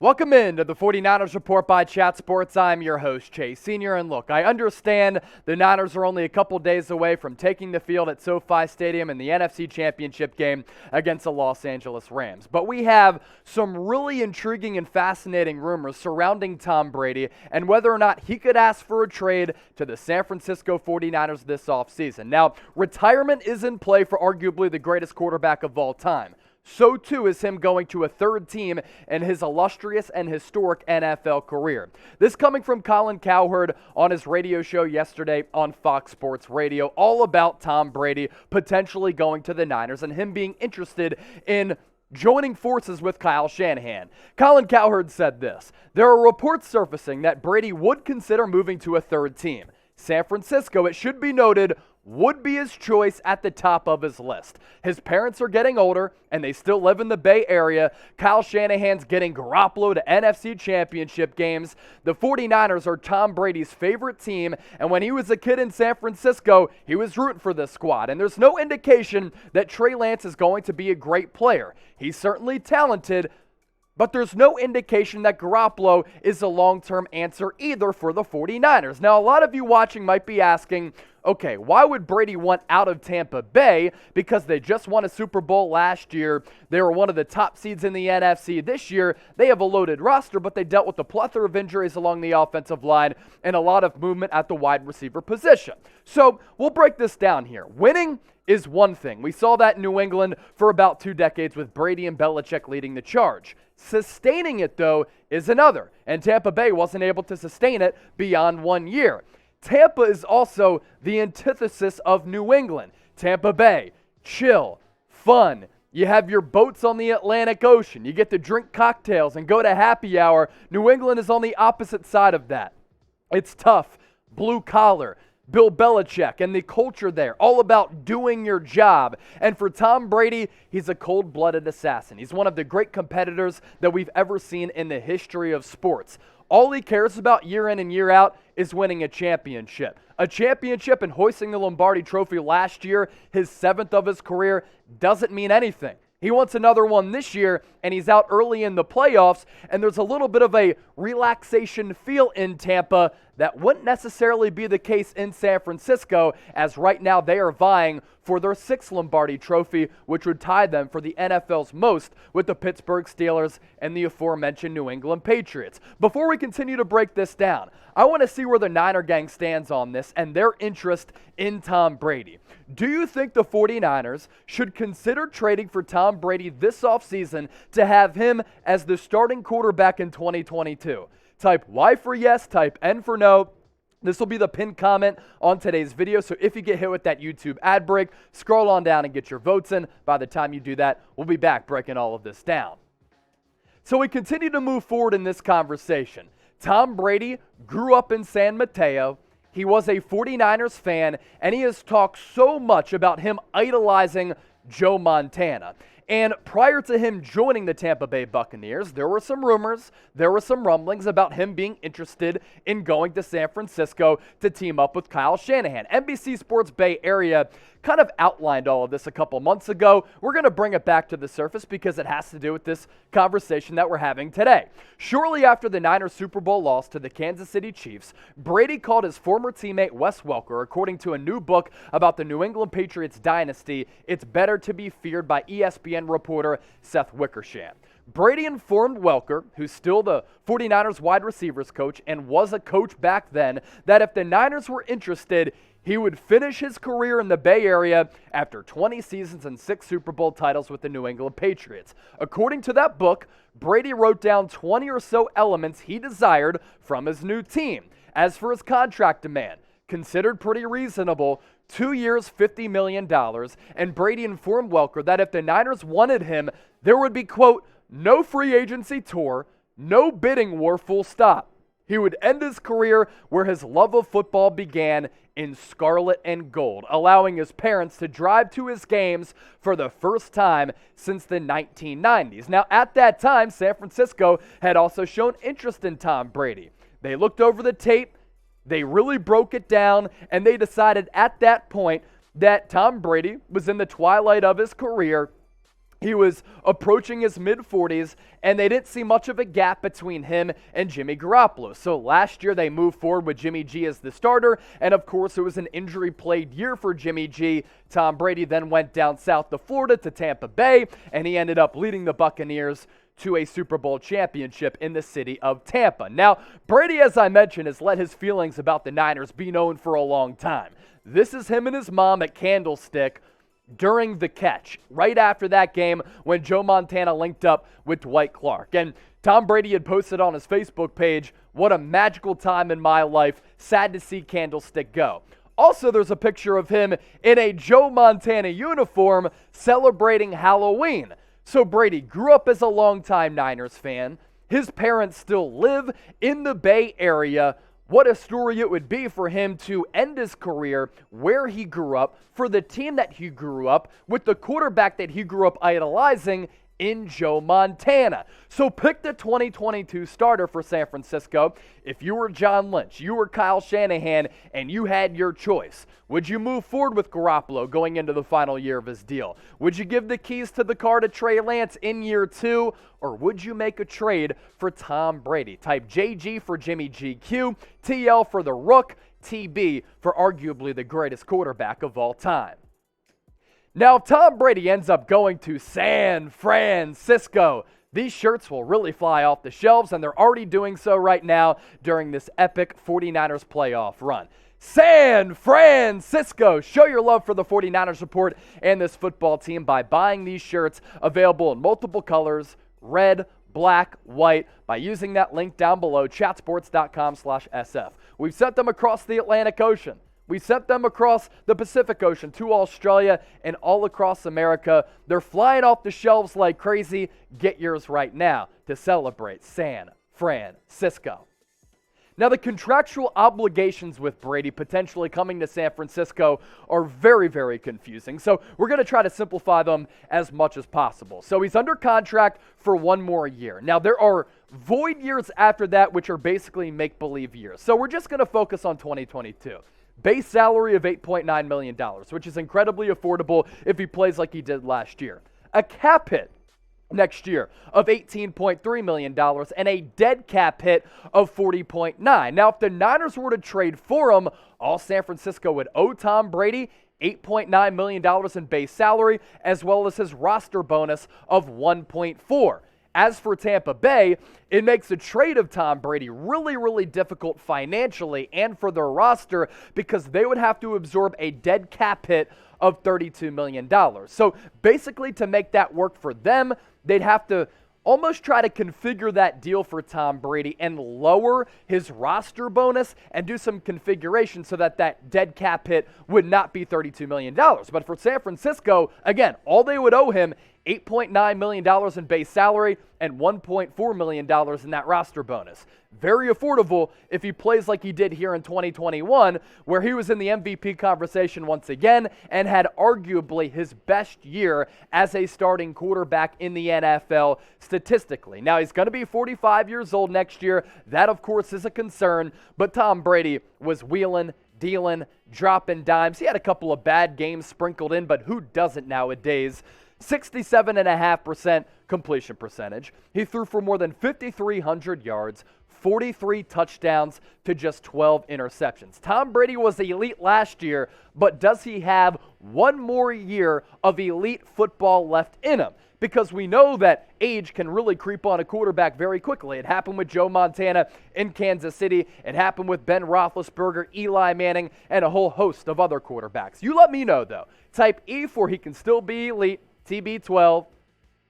Welcome into the 49ers Report by Chat Sports. I'm your host, Chase Sr. And look, I understand the Niners are only a couple days away from taking the field at SoFi Stadium in the NFC Championship game against the Los Angeles Rams. But we have some really intriguing and fascinating rumors surrounding Tom Brady and whether or not he could ask for a trade to the San Francisco 49ers this offseason. Now, retirement is in play for arguably the greatest quarterback of all time. So too is him going to a third team in his illustrious and historic NFL career. This coming from Colin Cowherd on his radio show yesterday on Fox Sports Radio, all about Tom Brady potentially going to the Niners and him being interested in joining forces with Kyle Shanahan. Colin Cowherd said this: "There are reports surfacing that Brady would consider moving to a third team. San Francisco, it should be noted, would be his choice at the top of his list. His parents are getting older, and they still live in the Bay Area. Kyle Shanahan's getting Garoppolo to NFC Championship games. The 49ers are Tom Brady's favorite team, and when he was a kid in San Francisco, he was rooting for this squad. And there's no indication that Trey Lance is going to be a great player. He's certainly talented, but there's no indication that Garoppolo is a long-term answer either for the 49ers. Now, a lot of you watching might be asking, okay, why would Brady want out of Tampa Bay? Because they just won a Super Bowl last year. They were one of the top seeds in the NFC this year. They have a loaded roster, but they dealt with a plethora of injuries along the offensive line and a lot of movement at the wide receiver position. So we'll break this down here. Winning is one thing. We saw that in New England for about 2 decades with Brady and Belichick leading the charge. Sustaining it, though, is another, and Tampa Bay wasn't able to sustain it beyond 1 year. Tampa is also the antithesis of New England. Tampa Bay, chill, fun. You have your boats on the Atlantic Ocean. You get to drink cocktails and go to happy hour. New England is on the opposite side of that. It's tough, blue collar. Bill Belichick and the culture there, all about doing your job. And for Tom Brady, he's a cold-blooded assassin. He's one of the great competitors that we've ever seen in the history of sports. All he cares about year in and year out is winning a championship. A championship and hoisting the Lombardi Trophy last year, his 7th of his career, doesn't mean anything. He wants another one this year, and he's out early in the playoffs, and there's a little bit of a relaxation feel in Tampa that wouldn't necessarily be the case in San Francisco, as right now they are vying for their 6th Lombardi Trophy, which would tie them for the NFL's most with the Pittsburgh Steelers and the aforementioned New England Patriots. Before we continue to break this down, I want to see where the Niner gang stands on this and their interest in Tom Brady. Do you think the 49ers should consider trading for Tom Brady this offseason to have him as the starting quarterback in 2022? Type Y for yes, type N for no. This will be the pinned comment on today's video, so if you get hit with that YouTube ad break, scroll on down and get your votes in. By the time you do that, we'll be back breaking all of this down. So we continue to move forward in this conversation. Tom Brady grew up in San Mateo. He was a 49ers fan, and he has talked so much about him idolizing Joe Montana. And prior to him joining the Tampa Bay Buccaneers, there were some rumors, there were some rumblings about him being interested in going to San Francisco to team up with Kyle Shanahan. NBC Sports Bay Area kind of outlined all of this a couple months ago. We're going to bring it back to the surface because it has to do with this conversation that we're having today. Shortly after the Niners Super Bowl loss to the Kansas City Chiefs, Brady called his former teammate Wes Welker, according to a new book about the New England Patriots dynasty, "It's Better to Be Feared" by ESPN reporter Seth Wickersham. Brady informed Welker, who's still the 49ers wide receivers coach and was a coach back then, that if the Niners were interested, he would finish his career in the Bay Area after 20 seasons and 6 Super Bowl titles with the New England Patriots. According to that book, Brady wrote down 20 or so elements he desired from his new team. As for his contract demand, considered pretty reasonable, 2 years, $50 million, and Brady informed Welker that if the Niners wanted him, there would be, quote, no free agency tour, no bidding war, full stop. He would end his career where his love of football began, in scarlet and gold, allowing his parents to drive to his games for the first time since the 1990s. Now, at that time, San Francisco had also shown interest in Tom Brady. They looked over the tape, they really broke it down, and they decided at that point that Tom Brady was in the twilight of his career He was approaching his mid-40s, and they didn't see much of a gap between him and Jimmy Garoppolo. So last year, they moved forward with Jimmy G as the starter, and of course, it was an injury-plagued year for Jimmy G. Tom Brady then went down south to Florida to Tampa Bay, and he ended up leading the Buccaneers to a Super Bowl championship in the city of Tampa. Now, Brady, as I mentioned, has let his feelings about the Niners be known for a long time. This is him and his mom at Candlestick during the catch, right after that game when Joe Montana linked up with Dwight Clark. And Tom Brady had posted on his Facebook page, "What a magical time in my life. Sad to see Candlestick go." Also, there's a picture of him in a Joe Montana uniform celebrating Halloween. So Brady grew up as a longtime Niners fan. His parents still live in the Bay Area. What a story it would be for him to end his career where he grew up, for the team that he grew up, with the quarterback that he grew up idolizing in Joe Montana. So pick the 2022 starter for San Francisco. If you were John Lynch, you were Kyle Shanahan, and you had your choice, would you move forward with Garoppolo going into the final year of his deal? Would you give the keys to the car to Trey Lance in year 2? Or would you make a trade for Tom Brady? Type JG for Jimmy GQ, TL for the Rook, TB for arguably the greatest quarterback of all time. Now, if Tom Brady ends up going to San Francisco, these shirts will really fly off the shelves, and they're already doing so right now during this epic 49ers playoff run. San Francisco. Show your love for the 49ers support and this football team by buying these shirts, available in multiple colors, red, black, white, by using that link down below, chatsports.com/SF. We've sent them across the Atlantic Ocean. We sent them across the Pacific Ocean to Australia and all across America. They're flying off the shelves like crazy. Get yours right now to celebrate San Francisco. Now, the contractual obligations with Brady potentially coming to San Francisco are very, very confusing. So we're going to try to simplify them as much as possible. So he's under contract for 1 more year. Now, there are void years after that, which are basically make-believe years. So we're just going to focus on 2022. Base salary of $8.9 million, which is incredibly affordable if he plays like he did last year. A cap hit next year of $18.3 million and a dead cap hit of $40.9 million. Now, if the Niners were to trade for him, all San Francisco would owe Tom Brady $8.9 million in base salary, as well as his roster bonus of $1.4 million. As for Tampa Bay, it makes a trade of Tom Brady really, really difficult financially and for their roster, because they would have to absorb a dead cap hit of $32 million. So basically, to make that work for them, they'd have to almost try to configure that deal for Tom Brady and lower his roster bonus and do some configuration so that that dead cap hit would not be $32 million. But for San Francisco, again, all they would owe him, $8.9 million in base salary and $1.4 million in that roster bonus. Very affordable if he plays like he did here in 2021, where he was in the MVP conversation once again and had arguably his best year as a starting quarterback in the NFL statistically. Now, he's going to be 45 years old next year. That, of course, is a concern, but Tom Brady was wheeling, dealing, dropping dimes. He had a couple of bad games sprinkled in, but who doesn't nowadays? 67.5% completion percentage. He threw for more than 5,300 yards, 43 touchdowns to just 12 interceptions. Tom Brady was elite last year, but does he have 1 more year of elite football left in him? Because we know that age can really creep on a quarterback very quickly. It happened with Joe Montana in Kansas City. It happened with Ben Roethlisberger, Eli Manning, and a whole host of other quarterbacks. You let me know, though. Type E for he can still be elite, TB12.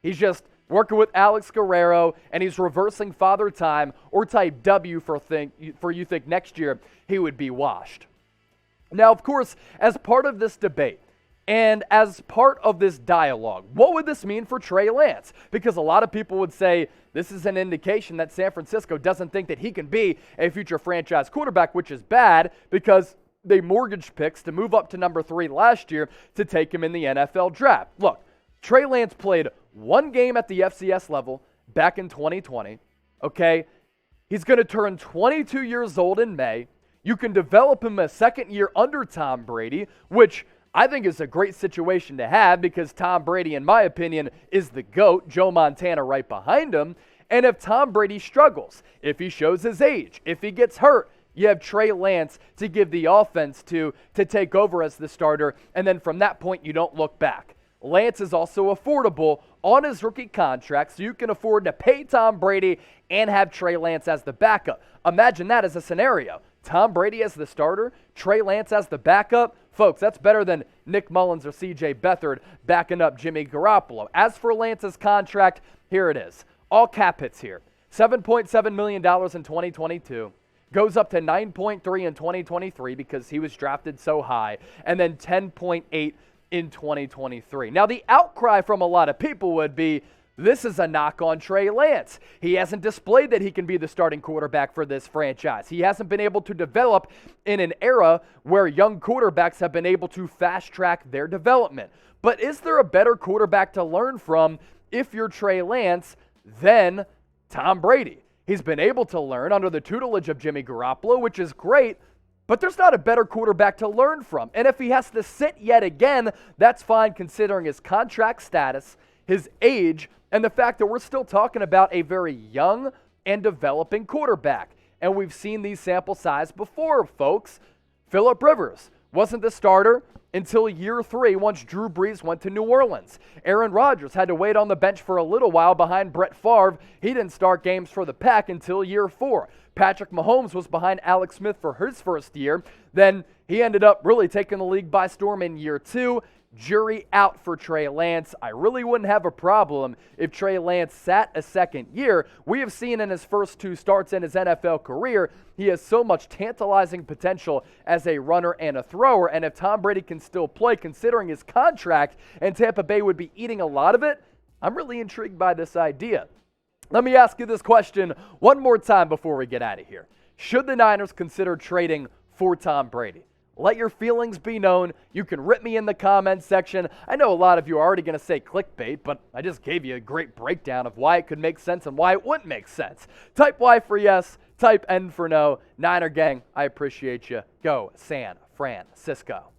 He's just working with Alex Guerrero, and he's reversing father time, or type W for you think next year he would be washed. Now, of course, as part of this debate, and as part of this dialogue, what would this mean for Trey Lance? Because a lot of people would say this is an indication that San Francisco doesn't think that he can be a future franchise quarterback, which is bad because they mortgaged picks to move up to number 3 last year to take him in the NFL draft. Look, Trey Lance played 1 game at the FCS level back in 2020, okay? He's going to turn 22 years old in May. You can develop him a second year under Tom Brady, which I think it's a great situation to have because Tom Brady, in my opinion, is the GOAT, Joe Montana right behind him. And if Tom Brady struggles, if he shows his age, if he gets hurt, you have Trey Lance to give the offense to take over as the starter, and then from that point, you don't look back. Lance is also affordable on his rookie contract, so you can afford to pay Tom Brady and have Trey Lance as the backup. Imagine that as a scenario. Tom Brady as the starter, Trey Lance as the backup. Folks, that's better than Nick Mullins or C.J. Beathard backing up Jimmy Garoppolo. As for Lance's contract, here it is. All cap hits here. $7.7 million in 2022. Goes up to 9.3 in 2023 because he was drafted so high. And then 10.8 in 2023. Now, the outcry from a lot of people would be, this is a knock on Trey Lance. He hasn't displayed that he can be the starting quarterback for this franchise. He hasn't been able to develop in an era where young quarterbacks have been able to fast-track their development. But is there a better quarterback to learn from if you're Trey Lance than Tom Brady? He's been able to learn under the tutelage of Jimmy Garoppolo, which is great, but there's not a better quarterback to learn from. And if he has to sit yet again, that's fine considering his contract status, his age, and the fact that we're still talking about a very young and developing quarterback. And we've seen these sample size before, folks. Phillip Rivers wasn't the starter until year 3 once Drew Brees went to New Orleans. Aaron Rodgers had to wait on the bench for a little while behind Brett Favre. He didn't start games for the Pack until year 4. Patrick Mahomes was behind Alex Smith for his first year. Then he ended up really taking the league by storm in year 2. Jury out for Trey Lance. I really wouldn't have a problem if Trey Lance sat a second year. We have seen in his first 2 starts in his NFL career, he has so much tantalizing potential as a runner and a thrower. And if Tom Brady can still play, considering his contract, and Tampa Bay would be eating a lot of it, I'm really intrigued by this idea. Let me ask you this question one more time before we get out of here. Should the Niners consider trading for Tom Brady? Let your feelings be known. You can rip me in the comments section. I know a lot of you are already going to say clickbait, but I just gave you a great breakdown of why it could make sense and why it wouldn't make sense. Type Y for yes, type N for no. Niner gang, I appreciate you. Go San Francisco.